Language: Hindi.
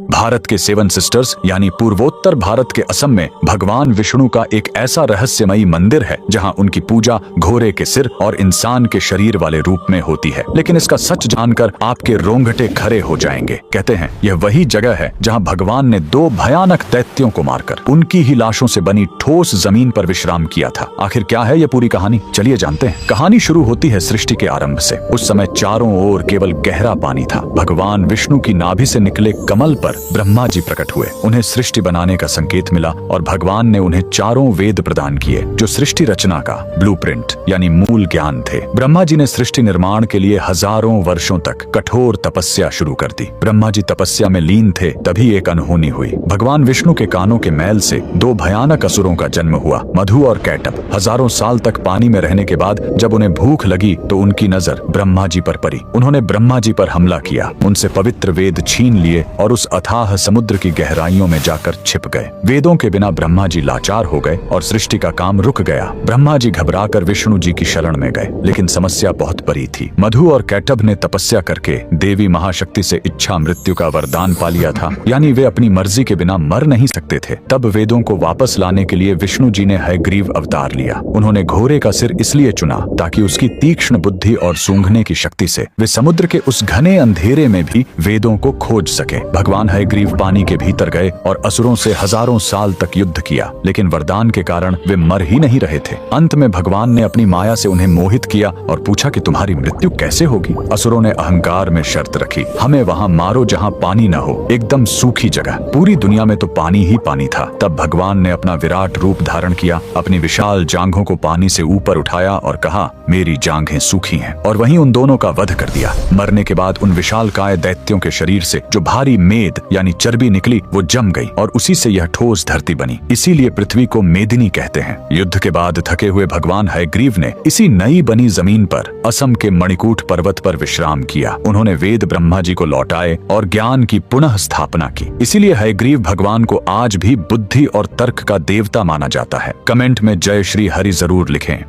भारत के सेवन सिस्टर्स यानी पूर्वोत्तर भारत के असम में भगवान विष्णु का एक ऐसा रहस्यमयी मंदिर है जहां उनकी पूजा घोड़े के सिर और इंसान के शरीर वाले रूप में होती है। लेकिन इसका सच जानकर आपके रोंगटे खड़े हो जाएंगे। कहते हैं यह वही जगह है जहां भगवान ने 2 भयानक दैत्यों को मारकर उनकी ही लाशों से बनी ठोस जमीन पर विश्राम किया था। आखिर क्या है यह पूरी कहानी, चलिए जानते हैं। कहानी शुरू होती है सृष्टि के आरंभ से। उस समय चारों ओर केवल गहरा पानी था। भगवान विष्णु की नाभि से निकले कमल पर ब्रह्मा जी प्रकट हुए। उन्हें सृष्टि बनाने का संकेत मिला और भगवान ने उन्हें 4 वेद प्रदान किए जो सृष्टि रचना का ब्लूप्रिंट यानी मूल ज्ञान थे। ब्रह्मा जी ने सृष्टि निर्माण के लिए हजारों वर्षों तक कठोर तपस्या शुरू कर दी। ब्रह्मा जी तपस्या में लीन थे, तभी एक अनहोनी हुई। भगवान विष्णु के कानों के मैल से 2 भयानक असुरों का जन्म हुआ, मधु और कैटभ। हजारों साल तक पानी में रहने के बाद जब उन्हें भूख लगी तो उनकी नजर ब्रह्मा जी पर पड़ी। उन्होंने ब्रह्मा जी पर हमला किया, उनसे पवित्र वेद छीन लिए और उस अथाह समुद्र की गहराइयों में जाकर छिप गए। वेदों के बिना ब्रह्मा जी लाचार हो गए और सृष्टि का काम रुक गया। ब्रह्मा जी घबराकर विष्णु जी की शरण में गए, लेकिन समस्या बहुत बड़ी थी। मधु और कैटभ ने तपस्या करके देवी महाशक्ति से इच्छा मृत्यु का वरदान पा लिया था, यानी वे अपनी मर्जी के बिना मर नहीं सकते थे। तब वेदों को वापस लाने के लिए विष्णु जी ने हयग्रीव अवतार लिया। उन्होंने घोड़े का सिर इसलिए चुना ताकि उसकी तीक्ष्ण बुद्धि और सूंघने की शक्ति से वे समुद्र के उस घने अंधेरे में भी वेदों को खोज सके। भगवान हयग्रीव पानी के भीतर गए और असुरों से हजारों साल तक युद्ध किया, लेकिन वरदान के कारण वे मर ही नहीं रहे थे। अंत में भगवान ने अपनी माया से उन्हें मोहित किया और पूछा कि तुम्हारी मृत्यु कैसे होगी। असुरों ने अहंकार में शर्त रखी, हमें वहां मारो जहां पानी न हो, एकदम सूखी जगह। पूरी दुनिया में तो पानी ही पानी था। तब भगवान ने अपना विराट रूप धारण किया, अपनी विशाल जांघों को पानी से ऊपर उठाया और कहा, मेरी जांघें सूखी हैं, और वहीं उन दोनों का वध कर दिया। मरने के बाद उन विशालकाय दैत्यों के शरीर से जो भारी मेद यानी चर्बी निकली वो जम गई और उसी से यह ठोस धरती बनी। इसीलिए पृथ्वी को मेदिनी कहते हैं। युद्ध के बाद थके हुए भगवान हयग्रीव ने इसी नई बनी जमीन पर असम के मणिकूट पर्वत पर विश्राम किया। उन्होंने वेद ब्रह्मा जी को लौटाए और ज्ञान की पुनः स्थापना की। इसीलिए हयग्रीव भगवान को आज भी बुद्धि और तर्क का देवता माना जाता है। कमेंट में जय श्री हरि जरूर लिखें।